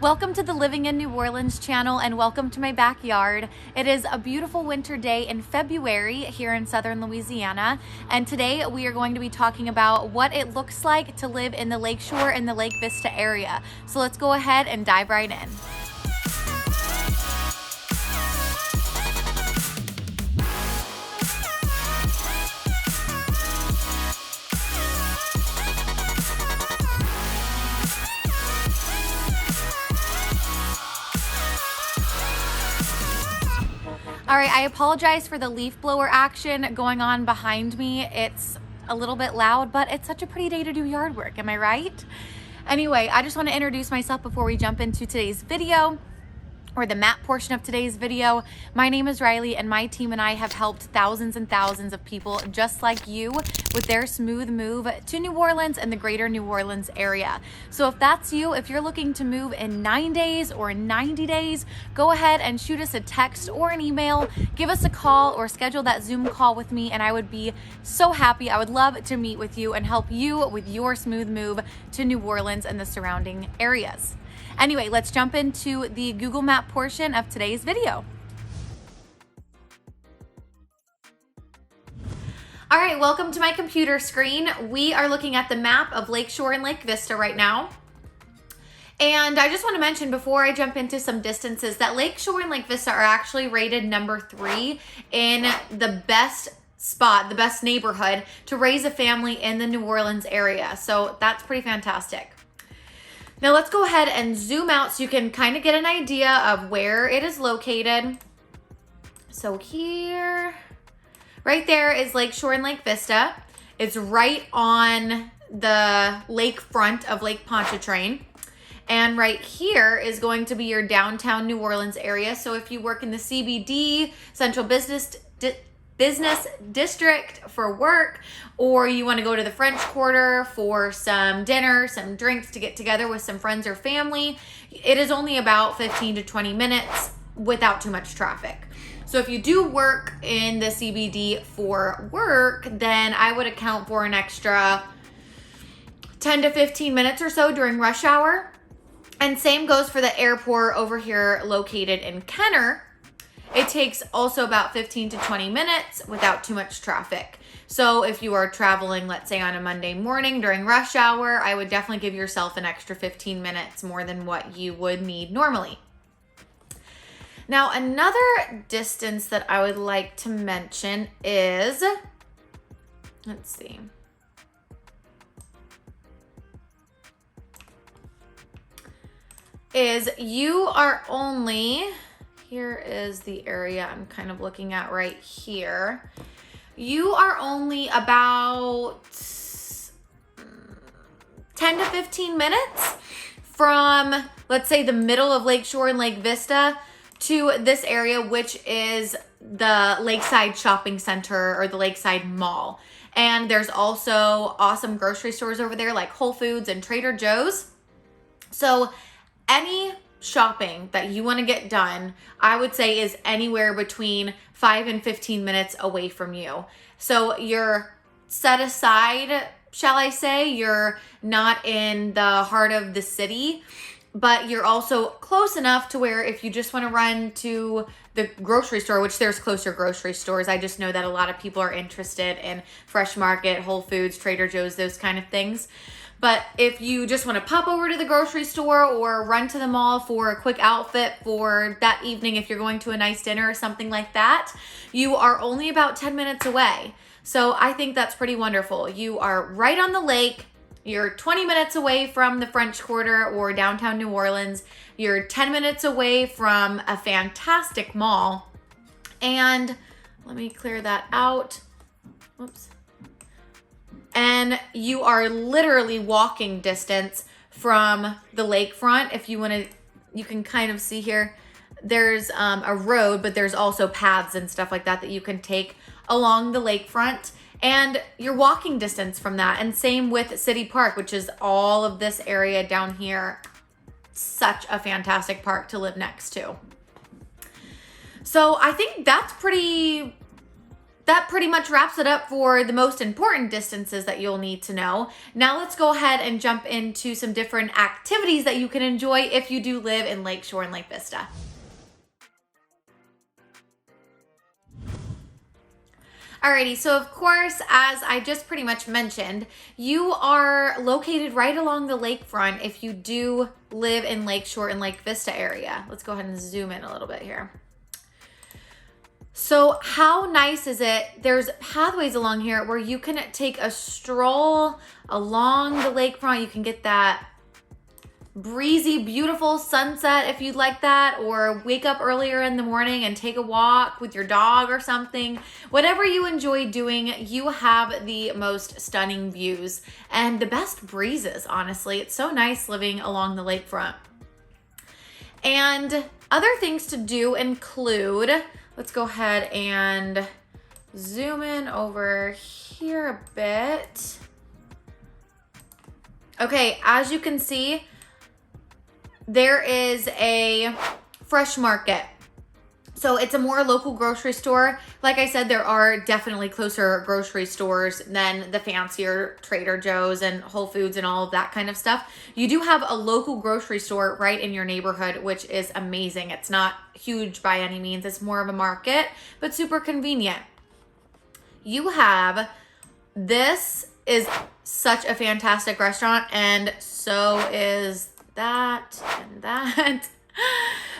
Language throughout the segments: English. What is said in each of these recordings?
Welcome to the Living in New Orleans channel and welcome to my backyard. It is a beautiful winter day in February here in southern Louisiana, and today we are going to be talking about what it looks like to live in the Lakeshore and the Lake Vista area. So let's go ahead and dive right in. All right, I apologize for the leaf blower action going on behind me. It's a little bit loud, but it's such a pretty day to do yard work, am I right? Anyway, I just want to introduce myself before we jump into today's video, or the map portion of today's video. My name is Riley and my team and I have helped thousands and thousands of people just like you with their smooth move to New Orleans and the greater New Orleans area. So if that's you, if you're looking to move in 9 days or 90 days, go ahead and shoot us a text or an email, give us a call or schedule that Zoom call with me and I would be so happy. I would love to meet with you and help you with your smooth move to New Orleans and the surrounding areas. Anyway, let's jump into the Google Map portion of today's video. All right, welcome to my computer screen. We are looking at the map of Lakeshore and Lake Vista right now. And I just want to mention before I jump into some distances that Lakeshore and Lake Vista are actually rated number 3 in the best spot, the best neighborhood to raise a family in the New Orleans area. So that's pretty fantastic. Now let's go ahead and zoom out so you can kind of get an idea of where it is located. So here, right there is Lakeshore and Lake Vista. It's right on the lakefront of Lake Pontchartrain. And right here is going to be your downtown New Orleans area. So if you work in the CBD, Central Business District for work, or you want to go to the French Quarter for some dinner, some drinks to get together with some friends or family, it is only about 15 to 20 minutes without too much traffic. So if you do work in the CBD for work, then I would account for an extra 10 to 15 minutes or so during rush hour. And same goes for the airport over here located in Kenner. It takes also about 15 to 20 minutes without too much traffic. So if you are traveling, let's say on a Monday morning during rush hour, I would definitely give yourself an extra 15 minutes more than what you would need normally. Now, another distance that I would like to mention is, let's see. Is you are only, here is the area I'm kind of looking at right here. You are only about 10 to 15 minutes from, let's say, the middle of Lakeshore and Lake Vista to this area, which is the Lakeside Shopping Center or the Lakeside Mall. And there's also awesome grocery stores over there like Whole Foods and Trader Joe's. So any shopping that you want to get done, I would say is anywhere between 5 and 15 minutes away from you. So you're set aside, shall I say, you're not in the heart of the city, but you're also close enough to where if you just want to run to the grocery store, which there's closer grocery stores, I just know that a lot of people are interested in Fresh Market, Whole Foods, Trader Joe's, those kind of things. But if you just want to pop over to the grocery store or run to the mall for a quick outfit for that evening, if you're going to a nice dinner or something like that, you are only about 10 minutes away. So I think that's pretty wonderful. You are right on the lake. You're 20 minutes away from the French Quarter or downtown New Orleans. You're 10 minutes away from a fantastic mall. And let me clear that out. Whoops. And you are literally walking distance from the lakefront. If you want to, you can kind of see here, there's a road, but there's also paths and stuff like that that you can take along the lakefront. And you're walking distance from that. And same with City Park, which is all of this area down here. Such a fantastic park to live next to. So I think that's pretty that pretty much wraps it up for the most important distances that you'll need to know. Now let's go ahead and jump into some different activities that you can enjoy if you do live in Lakeshore and Lake Vista. Alrighty, so of course, as I just pretty much mentioned, you are located right along the lakefront if you do live in Lakeshore and Lake Vista area. Let's go ahead and zoom in a little bit here. So how nice is it? There's pathways along here where you can take a stroll along the lakefront. You can get that breezy, beautiful sunset if you'd like that, or wake up earlier in the morning and take a walk with your dog or something. Whatever you enjoy doing, you have the most stunning views and the best breezes, honestly. It's so nice living along the lakefront. And other things to do include, let's go ahead and zoom in over here a bit. Okay, as you can see, there is a fresh market. So it's a more local grocery store. Like I said, there are definitely closer grocery stores than the fancier Trader Joe's and Whole Foods and all of that kind of stuff. You do have a local grocery store right in your neighborhood, which is amazing. It's not huge by any means. It's more of a market, but super convenient. You have, this is such a fantastic restaurant, and so is that and that.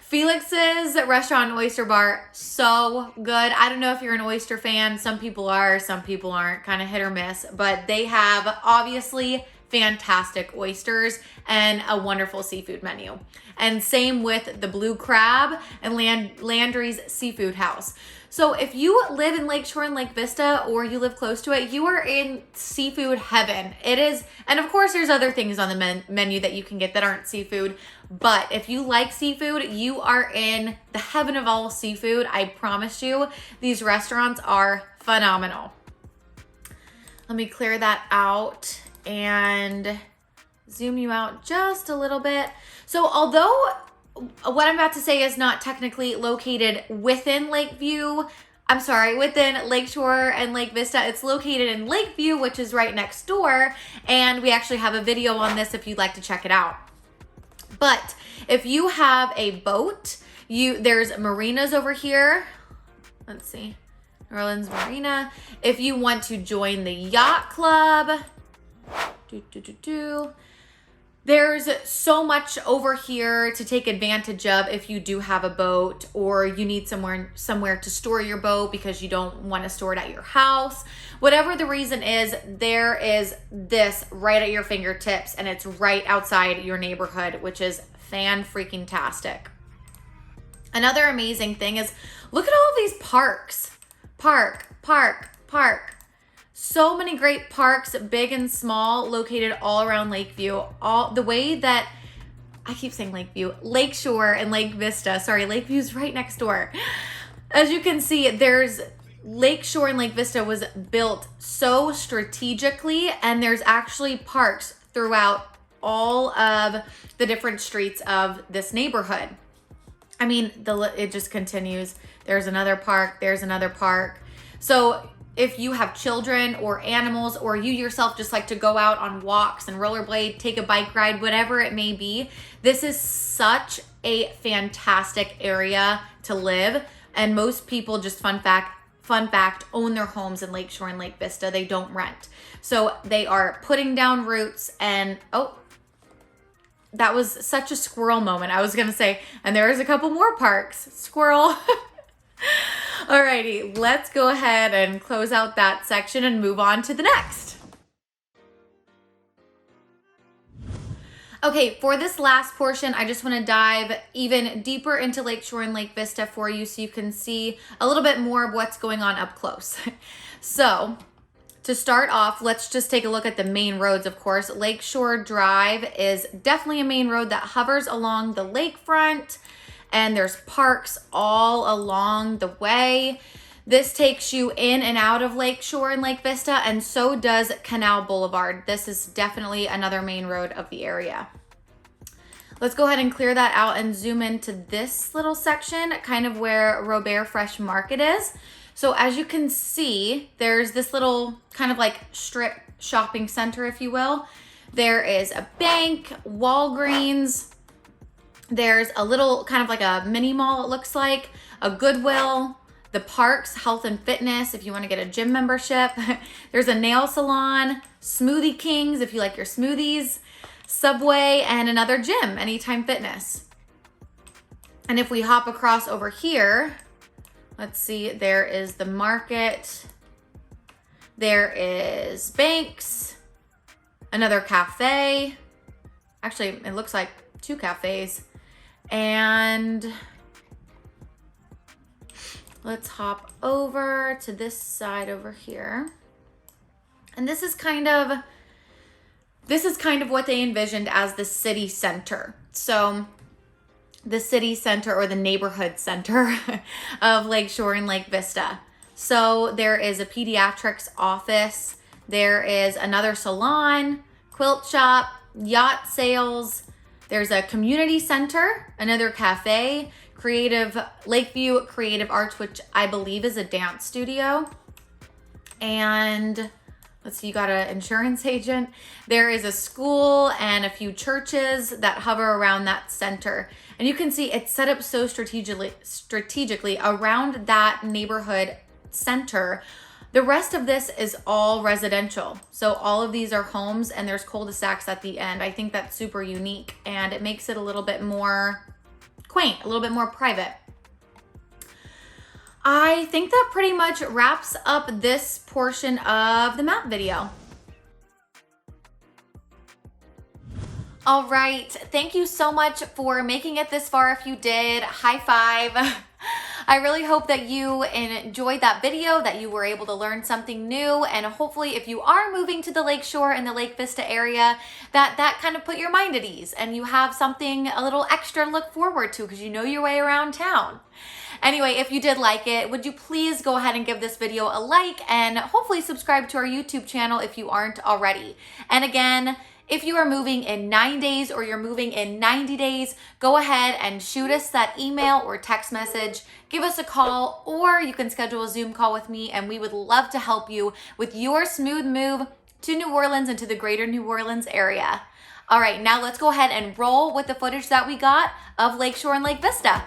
Felix's Restaurant and Oyster Bar, so good. I don't know if you're an oyster fan. Some people are, some people aren't, kind of hit or miss, but they have obviously fantastic oysters and a wonderful seafood menu. And same with the Blue Crab and Landry's Seafood House. So if you live in Lakeshore and Lake Vista, or you live close to it, you are in seafood heaven. It is, and of course there's other things on the menu that you can get that aren't seafood, but if you like seafood, you are in the heaven of all seafood. I promise you, these restaurants are phenomenal. Let me clear that out and zoom you out just a little bit. So although what I'm about to say is not technically located within within Lakeshore and Lake Vista, it's located in Lakeview, which is right next door, and we actually have a video on this if you'd like to check it out. But if you have a boat, there's marinas over here. Let's see, New Orleans Marina. If you want to join the yacht club, there's so much over here to take advantage of if you do have a boat, or you need somewhere to store your boat because you don't want to store it at your house. Whatever the reason is, there is this right at your fingertips, and it's right outside your neighborhood, which is fan-freaking-tastic. Another amazing thing is, look at all of these parks. Park. So many great parks, big and small, located all around Lakeview. All the way that, I keep saying Lakeview, Lakeshore and Lake Vista. Sorry, Lakeview's right next door. As you can see, there's Lakeshore and Lake Vista was built so strategically, and there's actually parks throughout all of the different streets of this neighborhood. I mean, it just continues. There's another park, there's another park. So if you have children or animals, or you yourself just like to go out on walks and rollerblade, take a bike ride, whatever it may be, this is such a fantastic area to live. And most people, just fun fact, own their homes in Lakeshore and Lake Vista. They don't rent. So they are putting down roots, and oh, that was such a squirrel moment. I was gonna say, and there is a couple more parks. Squirrel. Alrighty, let's go ahead and close out that section and move on to the next. Okay, for this last portion, I just want to dive even deeper into Lakeshore and Lake Vista for you so you can see a little bit more of what's going on up close. So, to start off, let's just take a look at the main roads, of course. Lakeshore Drive is definitely a main road that hovers along the lakefront, and there's parks all along the way. This takes you in and out of Lakeshore and Lake Vista, and so does Canal Boulevard. This is definitely another main road of the area. Let's go ahead and clear that out and zoom into this little section, kind of where Robert Fresh Market is. So as you can see, there's this little kind of like strip shopping center, if you will. There is a bank, Walgreens. There's a little kind of like a mini mall, it looks like, a Goodwill, the parks, health and fitness, if you want to get a gym membership. There's a nail salon, Smoothie Kings, if you like your smoothies, Subway, and another gym, Anytime Fitness. And if we hop across over here, let's see, there is the market. There is banks, another cafe. Actually, it looks like 2 cafes. And let's hop over to this side over here. And this is kind of what they envisioned as the city center. So the city center, or the neighborhood center of Lakeshore and Lake Vista. So there is a pediatrics office. There is another salon, quilt shop, yacht sales. There's a community center, another cafe, Lakeview Creative Arts, which I believe is a dance studio. And let's see, you got an insurance agent. There is a school and a few churches that hover around that center. And you can see it's set up so strategically around that neighborhood center. The rest of this is all residential. So all of these are homes, and there's cul-de-sacs at the end. I think that's super unique, and it makes it a little bit more quaint, a little bit more private. I think that pretty much wraps up this portion of the map video. All right, thank you so much for making it this far. If you did, high five. I really hope that you enjoyed that video, that you were able to learn something new, and hopefully if you are moving to the Lakeshore and the Lake Vista area, that kind of put your mind at ease and you have something a little extra to look forward to because you know your way around town. Anyway, if you did like it, would you please go ahead and give this video a like and hopefully subscribe to our YouTube channel if you aren't already. And again, if you are moving in 9 days or you're moving in 90 days, go ahead and shoot us that email or text message, give us a call, or you can schedule a Zoom call with me, and we would love to help you with your smooth move to New Orleans and to the greater New Orleans area. All right, now let's go ahead and roll with the footage that we got of Lakeshore and Lake Vista.